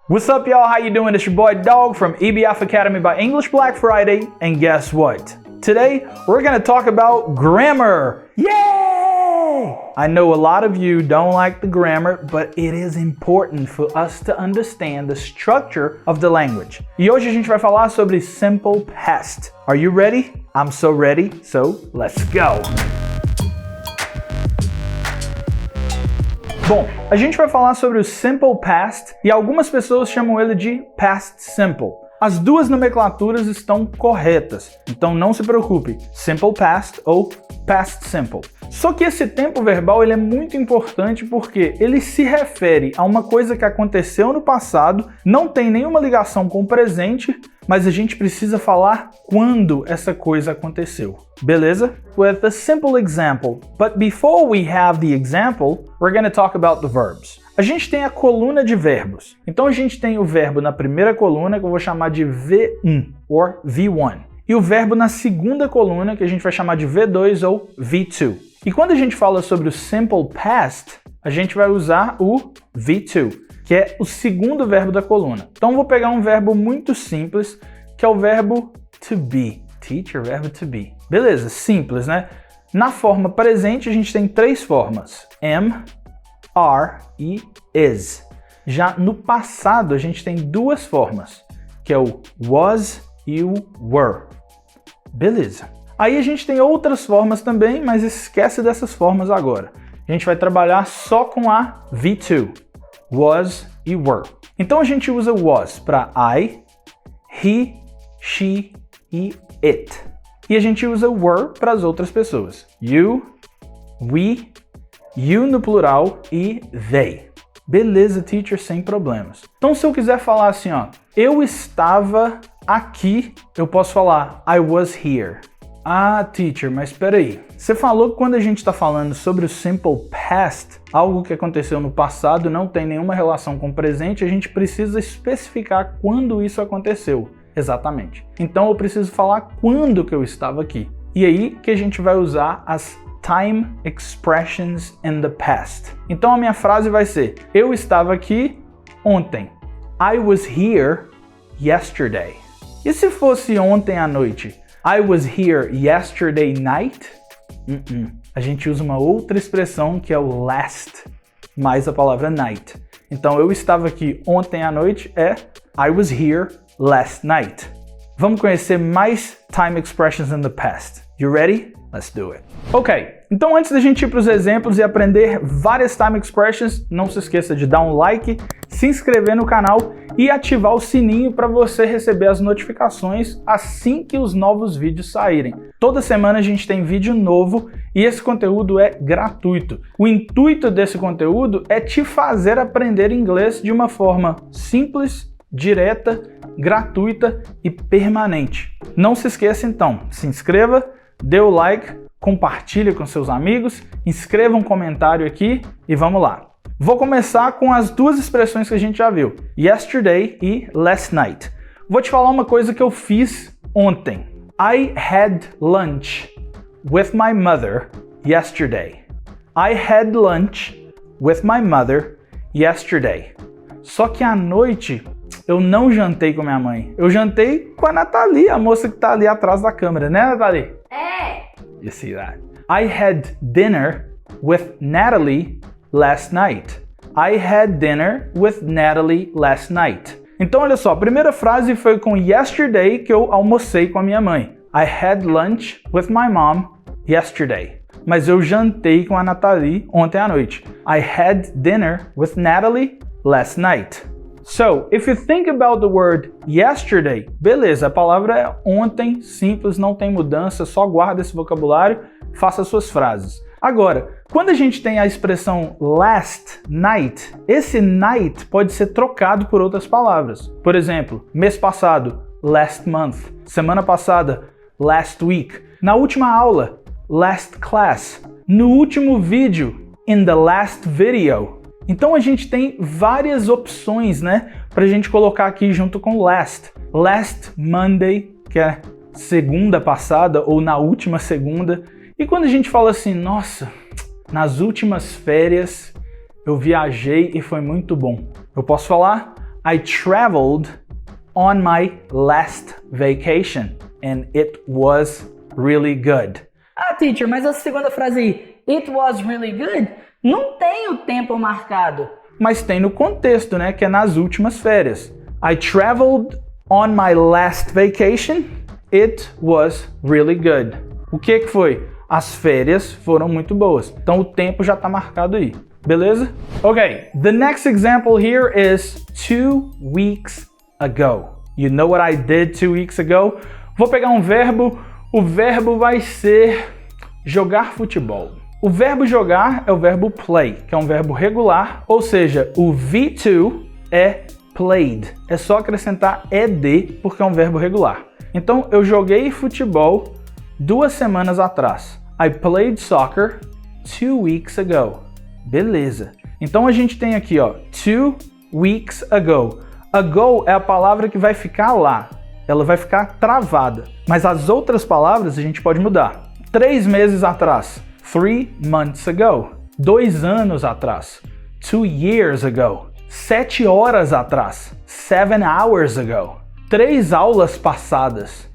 What's up, y'all? How you doing? It's your boy Dog from EBF Academy by English Black Friday, and guess what? Today, we're gonna talk about grammar. Yay! I know a lot of you don't like the grammar, but it is important for us to understand the structure of the language. E hoje a gente vai falar sobre simple past. Are you ready? I'm so ready, so let's go! Bom, a gente vai falar sobre o simple past e algumas pessoas chamam ele de past simple. As duas nomenclaturas estão corretas, então não se preocupe, simple past ou past simple. Só que esse tempo verbal ele é muito importante porque ele se refere a uma coisa que aconteceu no passado, não tem nenhuma ligação com o presente, mas a gente precisa falar quando essa coisa aconteceu. Beleza? With a simple example. But before we have the example, we're going to talk about the verbs. A gente tem a coluna de verbos. Então a gente tem o verbo na primeira coluna, que eu vou chamar de V1 ou V1. E o verbo na segunda coluna, que a gente vai chamar de V2 ou V2. E quando a gente fala sobre o simple past, a gente vai usar o V2, que é o segundo verbo da coluna. Então eu vou pegar um verbo muito simples, que é o verbo to be. Teacher, verbo to be. Beleza, simples, né? Na forma presente a gente tem três formas. Am, are e is. Já no passado a gente tem duas formas, que é o was e o were. Beleza. Aí a gente tem outras formas também, mas esquece dessas formas agora. A gente vai trabalhar só com a V2, was e were. Então a gente usa was para I, he, she e it. E a gente usa were para as outras pessoas. You, we, you no plural e they. Beleza, teacher, sem problemas. Então se eu quiser falar assim, ó, eu estava aqui, eu posso falar I was here. Ah, teacher, mas espera aí. Você falou que quando a gente está falando sobre o simple past, algo que aconteceu no passado não tem nenhuma relação com o presente, a gente precisa especificar quando isso aconteceu. Exatamente. Então eu preciso falar quando que eu estava aqui. E aí que a gente vai usar as time expressions in the past. Então a minha frase vai ser: eu estava aqui ontem. I was here yesterday. E se fosse ontem à noite? I was here yesterday night? A gente usa uma outra expressão que é o last, mais a palavra night. Então eu estava aqui ontem à noite é I was here last night. Vamos conhecer mais time expressions in the past. You ready? Let's do it. Ok, então antes da gente ir para os exemplos e aprender várias time expressions, não se esqueça de dar um like, se inscrever no canal e ativar o sininho para você receber as notificações assim que os novos vídeos saírem. Toda semana a gente tem vídeo novo e esse conteúdo é gratuito. O intuito desse conteúdo é te fazer aprender inglês de uma forma simples, direta, gratuita e permanente. Não se esqueça então, se inscreva, dê o like, compartilhe com seus amigos, escreva um comentário aqui e vamos lá. Vou começar com as duas expressões que a gente já viu, yesterday e last night. Vou te falar uma coisa que eu fiz ontem. I had lunch with my mother yesterday. I had lunch with my mother yesterday. Só que à noite eu não jantei com minha mãe. Eu jantei com a Nathalie, a moça que tá ali atrás da câmera, né, Nathalie? É. You see that? I had dinner with Natalie last night. I had dinner with Natalie last night. Então, olha só, a primeira frase foi com yesterday que eu almocei com a minha mãe. I had lunch with my mom yesterday. Mas eu jantei com a Nathalie ontem à noite. I had dinner with Natalie last night. So, if you think about the word yesterday, beleza, a palavra é ontem, simples, não tem mudança, só guarda esse vocabulário, faça suas frases. Agora, quando a gente tem a expressão last night, esse night pode ser trocado por outras palavras. Por exemplo, mês passado, last month. Semana passada, last week. Na última aula, last class. No último vídeo, in the last video. Então a gente tem várias opções, né, pra gente colocar aqui junto com last. Last Monday, que é segunda passada ou na última segunda. E quando a gente fala assim, nossa, nas últimas férias eu viajei e foi muito bom. Eu posso falar I traveled on my last vacation and it was really good. Ah, teacher, mas a segunda frase aí, it was really good, não tem o tempo marcado. Mas tem no contexto, né, que é nas últimas férias. I traveled on my last vacation, it was really good. O que foi? As férias foram muito boas. Então o tempo já está marcado aí. Beleza? Okay, the next example here is 2 weeks ago. You know what I did 2 weeks ago? Vou pegar um verbo, o verbo vai ser jogar futebol. O verbo jogar é o verbo play, que é um verbo regular, ou seja, o V2 é played. É só acrescentar ed porque é um verbo regular. Então eu joguei futebol 2 semanas atrás. I played soccer 2 weeks ago. Beleza. Então a gente tem aqui, ó, 2 weeks ago. Ago é a palavra que vai ficar lá. Ela vai ficar travada. Mas as outras palavras a gente pode mudar. 3 meses atrás. 3 months ago. 2 anos atrás. 2 years ago. 7 horas atrás. 7 hours ago. 3 aulas passadas.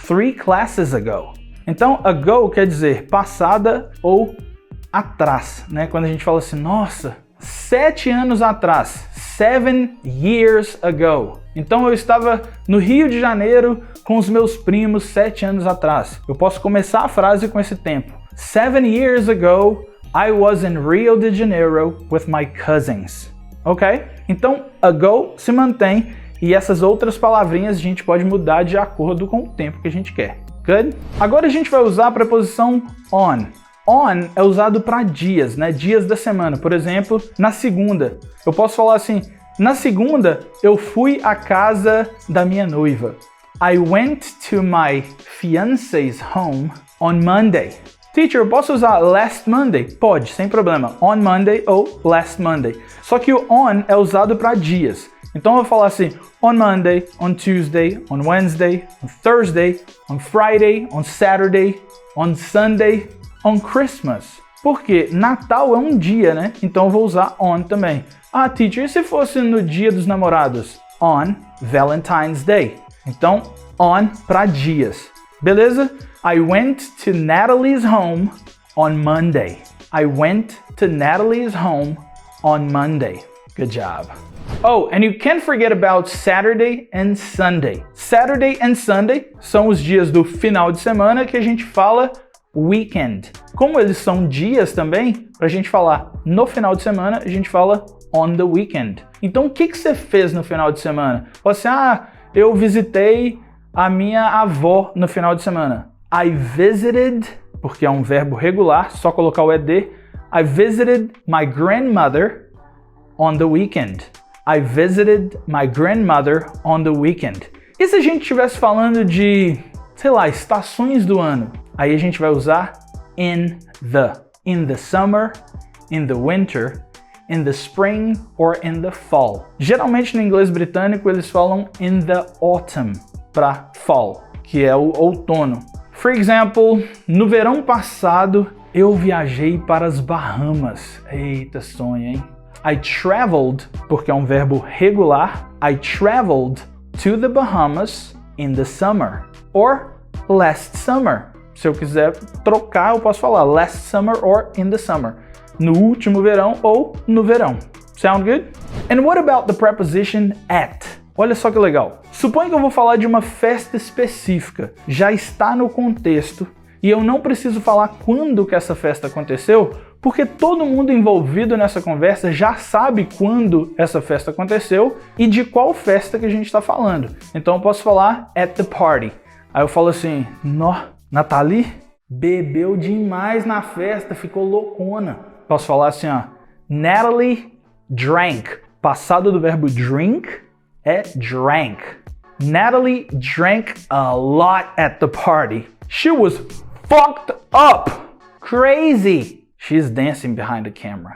3 classes ago. Então, ago quer dizer passada ou atrás, né? Quando a gente fala assim, nossa, 7 anos atrás, 7 years ago. Então eu estava no Rio de Janeiro com os meus primos 7 anos atrás. Eu posso começar a frase com esse tempo. 7 years ago, I was in Rio de Janeiro with my cousins. Ok? Então, ago se mantém e essas outras palavrinhas a gente pode mudar de acordo com o tempo que a gente quer. Good? Agora a gente vai usar a preposição on. On é usado para dias, né? Dias da semana. Por exemplo, na segunda. Eu posso falar assim, na segunda eu fui à casa da minha noiva. I went to my fiance's home on Monday. Teacher, eu posso usar last Monday? Pode, sem problema. On Monday ou last Monday. Só que o on é usado para dias. Então eu vou falar assim, on Monday, on Tuesday, on Wednesday, on Thursday, on Friday, on Saturday, on Sunday, on Christmas. Porque Natal é um dia, né? Então eu vou usar on também. Ah, teacher, e se fosse no dia dos namorados? On Valentine's Day. Então, on para dias. Beleza? I went to Natalie's home on Monday. I went to Natalie's home on Monday. Good job. Oh, and you can't forget about Saturday and Sunday. Saturday and Sunday são os dias do final de semana que a gente fala weekend. Como eles são dias também, pra gente falar no final de semana, a gente fala on the weekend. Então, o que você fez no final de semana? Você, eu visitei a minha avó no final de semana. I visited, porque é um verbo regular, só colocar o ed. I visited my grandmother on the weekend. I visited my grandmother on the weekend. E se a gente estivesse falando de, sei lá, estações do ano? Aí a gente vai usar in the. In the summer, in the winter, in the spring or in the fall. Geralmente no inglês britânico eles falam in the autumn para fall, que é o outono. For example, no verão passado eu viajei para as Bahamas. Eita, sonho, hein? I traveled, porque é um verbo regular, I traveled to the Bahamas in the summer. Or last summer. Se eu quiser trocar, eu posso falar last summer or in the summer. No último verão ou no verão. Sound good? And what about the preposition at? Olha só que legal. Suponha que eu vou falar de uma festa específica. Já está no contexto e eu não preciso falar quando que essa festa aconteceu, porque todo mundo envolvido nessa conversa já sabe quando essa festa aconteceu e de qual festa que a gente está falando. Então eu posso falar at the party. Aí eu falo assim, Nathalie bebeu demais na festa, ficou loucona. Posso falar assim, Natalie drank. Passado do verbo drink é drank. Natalie drank a lot at the party. She was fucked up. Crazy. She's dancing behind the camera.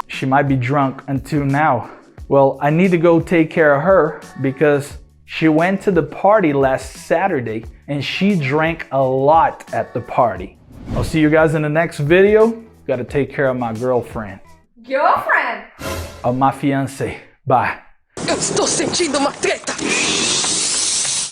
She might be drunk until now. Well, I need to go take care of her because she went to the party last Saturday and she drank a lot at the party. I'll see you guys in the next video. Gotta take care of my girlfriend. Girlfriend? Of my fiancé. Bye. Eu estou sentindo uma treta!